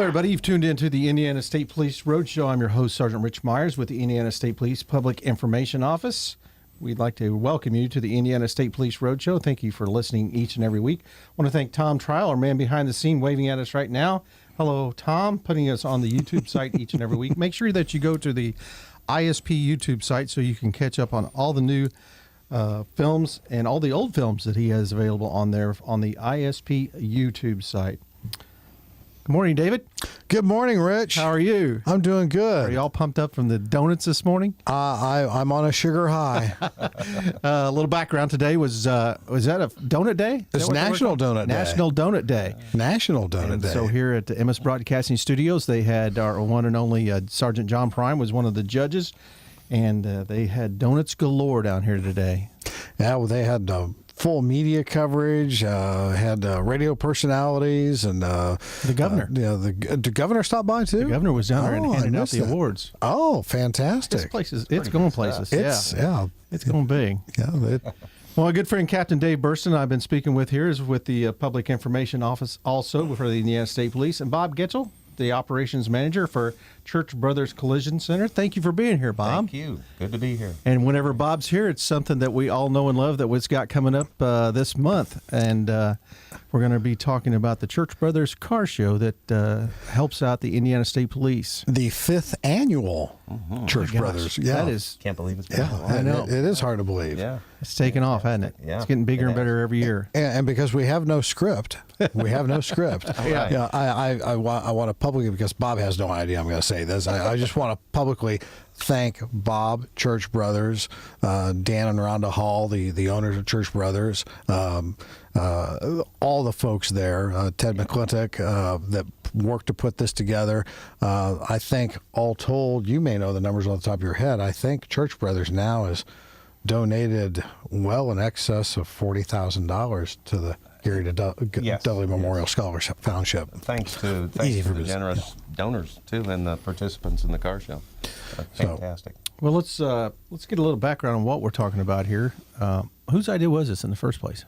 everybody. You've tuned into the Indiana State Police Roadshow. I'm your host, Sergeant Rich Myers with the Indiana State Police Public Information Office. We'd like to welcome you to the Indiana State Police Roadshow. Thank you for listening each and every week. I want to thank Tom Trial, our man behind the scene, waving at us right now. Hello, Tom, putting us on the YouTube site each and every week. Make sure that you go to the ISP YouTube site so you can catch up on all the new films and all the old films that he has available on there on the ISP YouTube site. Good morning, David. Good morning, Rich. How are you? I'm doing good. Are you all pumped up from the donuts this morning? I'm on a sugar high. A little background today was that a donut day? It's National Donut Day. National Donut Day. National Donut Day. So here at the MS Broadcasting Studios, they had our one and only Sergeant John Prime was one of the judges, and they had donuts galore down here today. Yeah, well, they had full media coverage, had radio personalities, and the governor. The governor stopped by too. The governor was down there and handed out the awards. Oh, fantastic! This place it's going places. It's going big. Yeah. Well, a good friend, Captain Dave Burston, I've been speaking with here, is with the Public Information Office, also for the Indiana State Police, and Bob Gitchell, the operations manager for Church Brothers Collision Center. Thank you for being here, Bob. Thank you. Good to be here. And whenever Bob's here, it's something that we all know and love that we've got coming up this month. And we're going to be talking about the Church Brothers Car Show that helps out the Indiana State Police. The 5th annual Church Brothers. Yeah. That is. Can't believe it's been that long. I know. It is hard to believe. Yeah. It's taken off, hasn't it? Yeah. It's getting bigger and better every year. And because we have no script, I want to publicly, because Bob has no idea I'm going to say this, I just want to publicly thank Bob, Church Brothers, Dan and Rhonda Hall, the owners of Church Brothers, all the folks there, Ted McClintock, that worked to put this together. I think all told, you may know the numbers on the top of your head, I think Church Brothers now has donated well in excess of $40,000 to the Gary Dudley Memorial Scholarship Foundation. Thanks to the generous donors too, and the participants in the car show. Fantastic. Well, let's get a little background on what we're talking about here. Whose idea was this in the first place?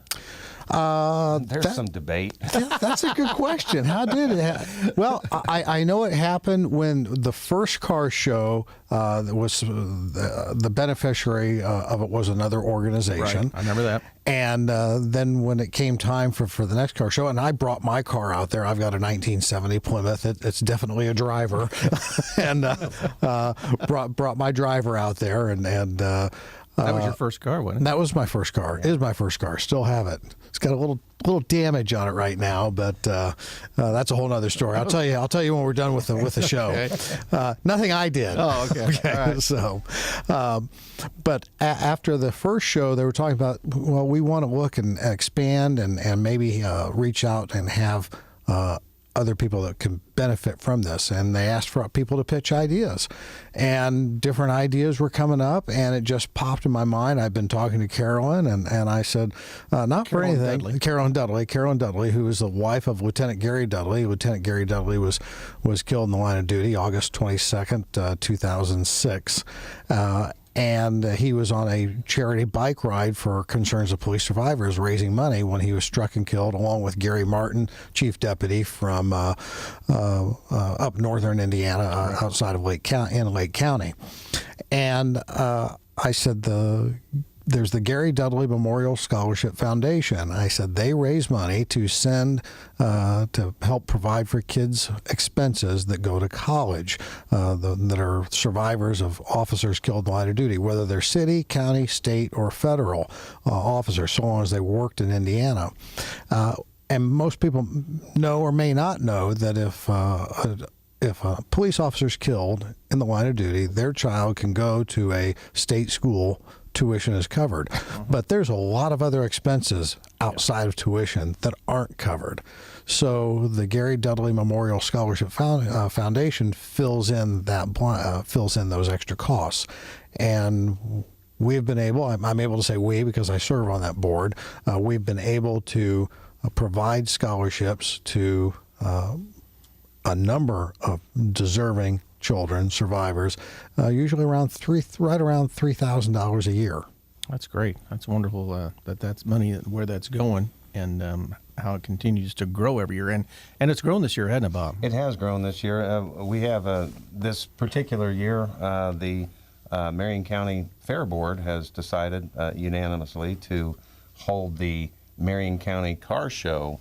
There's some debate. That's a good question. How did it happen? Well, I know it happened when the first car show was the beneficiary of it was another organization. Right. I remember that. And then when it came time for the next car show, and I brought my car out there. I've got a 1970 Plymouth. It's definitely a driver, and brought my driver out there, and that was your first car, wasn't it? That was my first car. It is my first car. Still have it. It's got a little damage on it right now, but that's a whole other story. I'll tell you when we're done with the show. Okay. Nothing I did. Oh, okay. Okay. All right. So, but after the first show, they were talking about, well, we want to look and expand and maybe reach out and have other people that can benefit from this, and they asked for people to pitch ideas, and different ideas were coming up, and it just popped in my mind. I've been talking to Carolyn, and I said, not for anything. Carolyn Dudley, who is the wife of Lieutenant Gary Dudley. Lieutenant Gary Dudley was killed in the line of duty August 22nd, 2006. And he was on a charity bike ride for Concerns of Police Survivors, raising money when he was struck and killed, along with Gary Martin, chief deputy from up northern Indiana, outside of Lake County. And I said, there's the Gary Dudley Memorial Scholarship Foundation. I said they raise money to send to help provide for kids' expenses that go to college that are survivors of officers killed in the line of duty, whether they're city, county, state, or federal officers, so long as they worked in Indiana. And most people know or may not know that if a police officer's killed in the line of duty, their child can go to a state school. Tuition is covered. But there's a lot of other expenses outside of tuition that aren't covered. So the Gary Dudley Memorial Scholarship Foundation fills in those extra costs. And we've been able, I'm able to say we because I serve on that board, we've been able to provide scholarships to a number of deserving children, survivors, usually right around $3,000 a year. That's great. That's wonderful. That's money where that's going. And how it continues to grow every year, and it's grown this year, hasn't it, Bob? It has grown this year. We have this particular year, the Marion County Fair Board has decided unanimously to hold the Marion County Car Show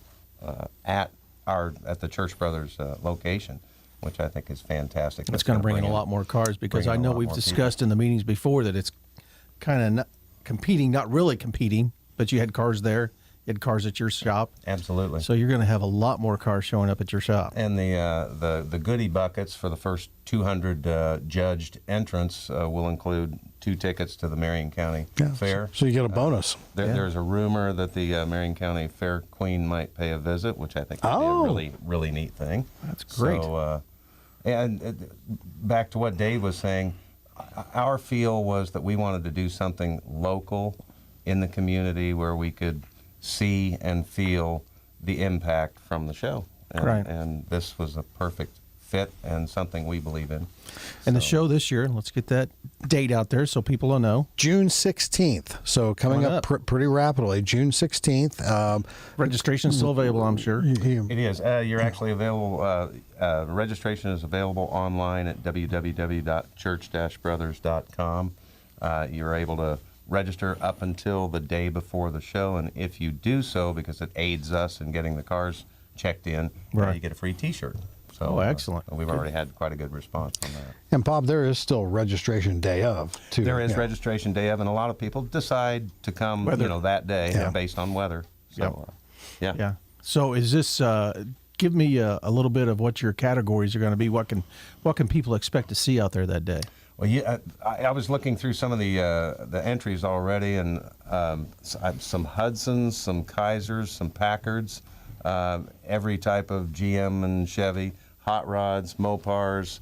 at the Church Brothers location, which I think is fantastic. It's going to bring in a lot more cars, because I know we've discussed in the meetings before that it's kind of competing, not really competing, but you had cars there. You had cars at your shop. Absolutely. So you're going to have a lot more cars showing up at your shop. And the goodie buckets for the first 200 judged entrants will include 2 tickets to the Marion County Fair. So you get a bonus. There's a rumor that the Marion County Fair Queen might pay a visit, which I think would be a really, really neat thing. That's great. So, and back to what Dave was saying, our feel was that we wanted to do something local in the community where we could see and feel the impact from the show. And, Right. And this was a perfect fit and something we believe in. And the show this year, let's get that date out there so people will know. June 16th. So coming up pretty rapidly. June 16th. Registration's still available, I'm sure. It is. You're actually available. Registration is available online at www.church-brothers.com. You're able to register up until the day before the show, and if you do so, because it aids us in getting the cars checked in, you get a free T-shirt. So, excellent. We've already had quite a good response on that. And Bob, there is still registration day of, too. There is registration day of, and a lot of people decide to come, that day based on weather. So, Yeah. So is this? Give me a little bit of what your categories are going to be. What can people expect to see out there that day? Well, I was looking through some of the entries already, and some Hudsons, some Kaisers, some Packards, every type of GM and Chevy, hot rods, Mopars.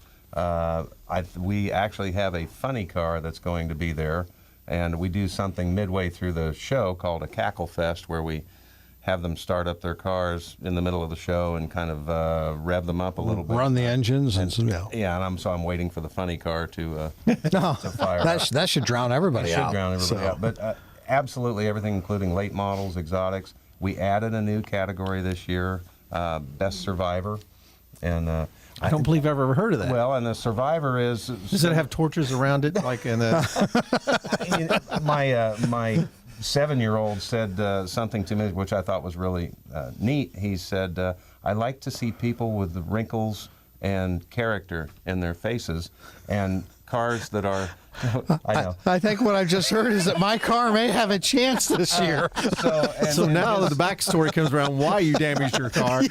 We actually have a funny car that's going to be there, and we do something midway through the show called a Cackle Fest, where we have them start up their cars in the middle of the show and kind of rev them up a little bit. Run the engines and yeah, and I'm waiting for the funny car to fire up. That should drown everybody out. Should drown everybody out. But absolutely everything, including late models, exotics. We added a new category this year, Best Survivor, and I don't believe I've ever heard of that. well, and the Survivor is. Does it have torches around it, like in a? My 7-year-old said something to me which I thought was really neat. He said, I like to see people with the wrinkles and character in their faces, and cars that are, I know. I think what I've just heard is that my car may have a chance this year. So now the backstory comes around why you damaged your car.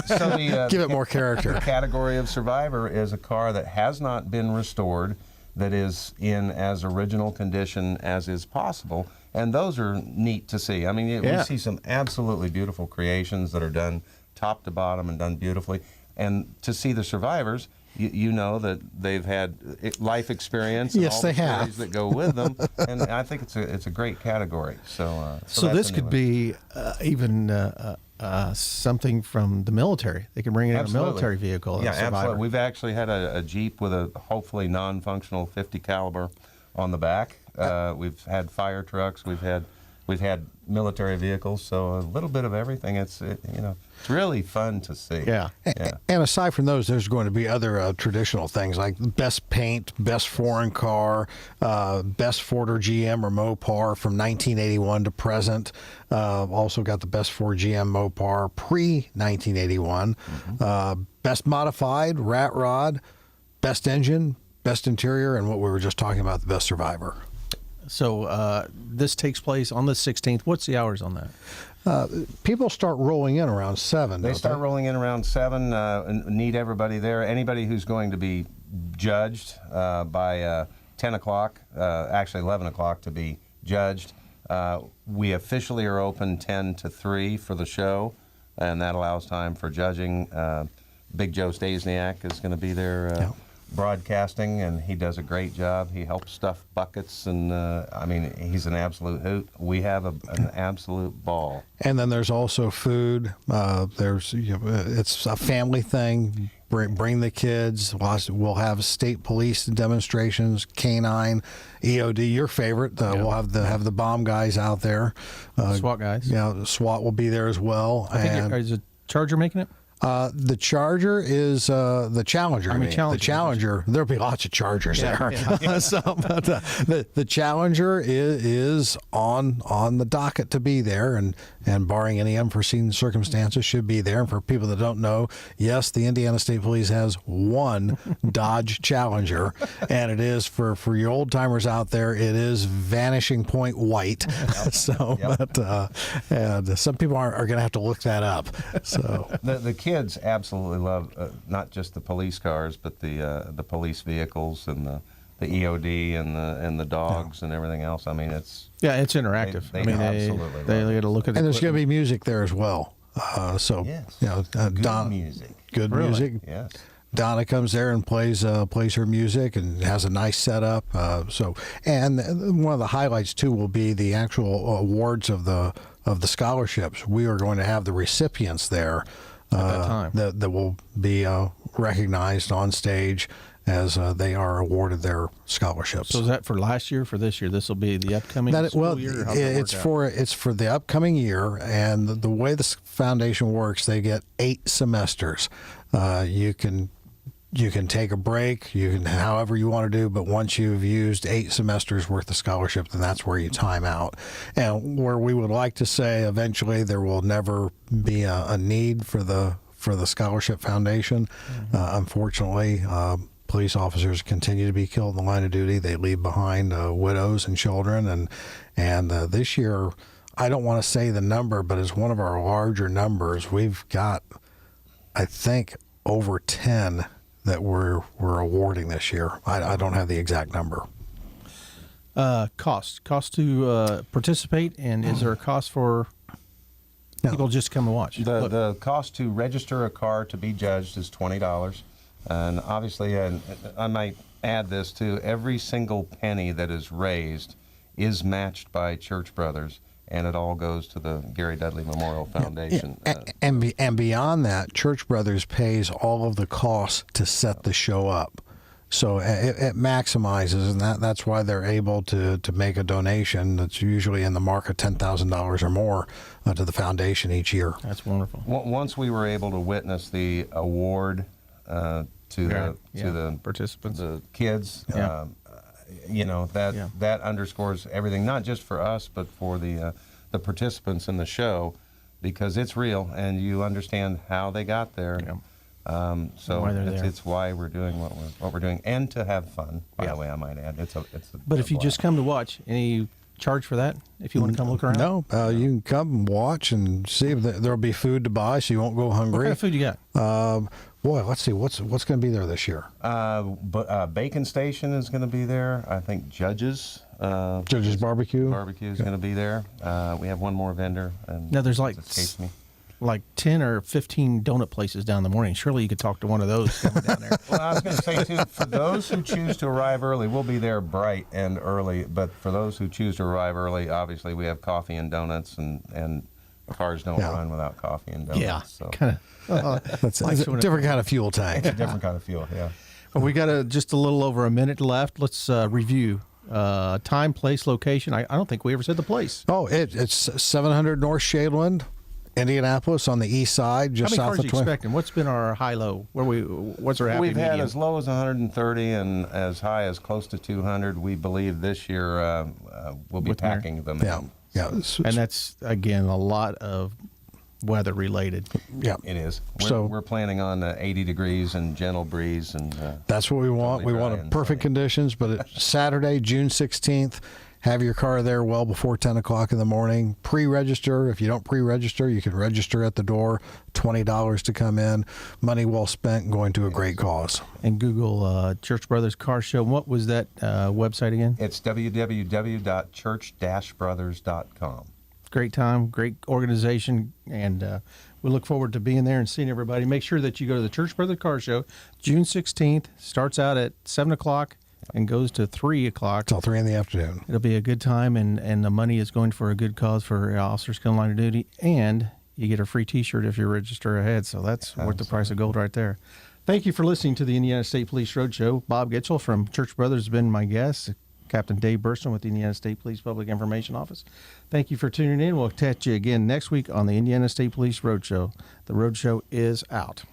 So Give it more character. The category of Survivor is a car that has not been restored, that is in as original condition as is possible. And those are neat to see. I mean, we see some absolutely beautiful creations that are done top to bottom and done beautifully. And to see the survivors, you know that they've had life experience and all the stories that go with them. And I think it's a great category. So this could be even something from the military. They can bring in a military vehicle. Yeah, absolutely. We've actually had a Jeep with a hopefully non-functional 50 caliber on the back. We've had fire trucks. We've had military vehicles. So a little bit of everything. It's really fun to see. Yeah. And aside from those, there's going to be other traditional things like best paint, best foreign car, best Ford or GM or Mopar from 1981 to present. Also got the best Ford GM Mopar pre-1981. Best modified, rat rod, best engine, best interior, and what we were just talking about, the best survivor. So this takes place on the 16th. What's the hours on that? People start rolling in around 7. They start rolling in around 7. Need everybody there. Anybody who's going to be judged by 10 o'clock, actually 11 o'clock to be judged. We officially are open 10 to 3 for the show, and that allows time for judging. Big Joe Stasiak is going to be there broadcasting, and he does a great job. He helps stuff buckets, and I mean, he's an absolute hoot. We have an absolute ball. And then there's also food. It's a family thing. Bring the kids. We'll have state police demonstrations, canine, EOD, your favorite. We'll have the bomb guys out there. SWAT guys. Yeah, SWAT will be there as well. Is a Charger making it? The Charger is the Challenger. The Challenger. There'll be lots of Chargers there. Yeah. But the Challenger is on the docket to be there, and barring any unforeseen circumstances, should be there. And for people that don't know, yes, the Indiana State Police has one Dodge Challenger, and it is for your old timers out there. It is vanishing point white. Yep. And some people are going to have to look that up. So the kids absolutely love not just the police cars, but the police vehicles and the EOD and the dogs and everything else. I mean, it's interactive. They absolutely they get to look at it. And there's going to be music there as well. Yes. Good music. Good music. Yes. Donna comes there and plays her music and has a nice setup. And one of the highlights too will be the actual awards of the scholarships. We are going to have the recipients there at that time that will be recognized on stage as they are awarded their scholarships. So is that for last year? For this year? This will be the upcoming school year? It's for the upcoming year, and the way the foundation works, they get 8 semesters. You can take a break, you can however you want to do, but once you've used 8 semesters worth of scholarship, then that's where you time out. And where we would like to say eventually there will never be a need for the scholarship foundation. Unfortunately, police officers continue to be killed in the line of duty. They leave behind widows and children, and this year, I don't want to say the number, but it's one of our larger numbers. We've got, I think, over 10 that we're awarding this year. I don't have the exact number. Cost to participate, and is there a cost for people just come and watch? The cost to register a car to be judged is $20, and obviously, and I might add this too, every single penny that is raised is matched by Church Brothers, and it all goes to the Gary Dudley Memorial Foundation. And beyond that, Church Brothers pays all of the costs to set the show up. So it maximizes, and that's why they're able to make a donation that's usually in the mark of $10,000 or more to the foundation each year. That's wonderful. Once we were able to witness the award to the participants, the kids, that underscores everything, not just for us, but for the participants in the show, because it's real and you understand how they got there. Yeah. So it's why we're doing what we're doing, and to have fun. By the way, I might add, But if you just come to watch, any charge for that? If you want to come look around? No, you can come and watch and see if there'll be food to buy, so you won't go hungry. What kind of food you got? Let's see what's going to be there this year. Bacon Station is going to be there. I think Judge's Barbecue is going to be there. We have one more vendor. And now there's like 10 or 15 donut places down in the morning. Surely you could talk to one of those coming down there. Well, I was going to say, too, for those who choose to arrive early, we'll be there bright and early. But for those who choose to arrive early, obviously we have coffee and donuts, and cars don't run without coffee and donuts. Yeah, so. kind of. That's a different kind of fuel tank. It's a different kind of fuel, yeah. Well, we got just a little over a minute left. Let's review time, place, location. I don't think we ever said the place. Oh, it's 700 North Shadeland, Indianapolis, on the east side, just south of. How many cars are you 20. expecting? What's been our high-low? What's our happy We've had medium? as low as 130 and as high as close to 200. We believe this year we'll be packing them in. Yeah. And that's, again, a lot of weather related. Yeah, it is. So we're planning on 80 degrees and gentle breeze, and that's what we want. Totally we want perfect conditions. But it's Saturday, June 16th. Have your car there well before 10 o'clock in the morning. Pre-register. If you don't pre-register, you can register at the door. $20 to come in. Money well spent, going to a great cause. And Google Church Brothers Car Show. What was that website again? It's www.church-brothers.com. Great time, great organization, and We look forward to being there and seeing everybody. Make sure that you go to the Church Brothers Car Show, June 16th. Starts out at 7 o'clock and goes to 3 o'clock. Till 3 in the afternoon. It'll be a good time, and the money is going for a good cause for officers coming line of duty. And you get a free T-shirt if you register ahead. So that's worth the price of gold right there. Thank you for listening to the Indiana State Police Roadshow. Bob Gitchell from Church Brothers has been my guest. Captain Dave Burston with the Indiana State Police Public Information Office. Thank you for tuning in. We'll catch you again next week on the Indiana State Police Roadshow. The Roadshow is out.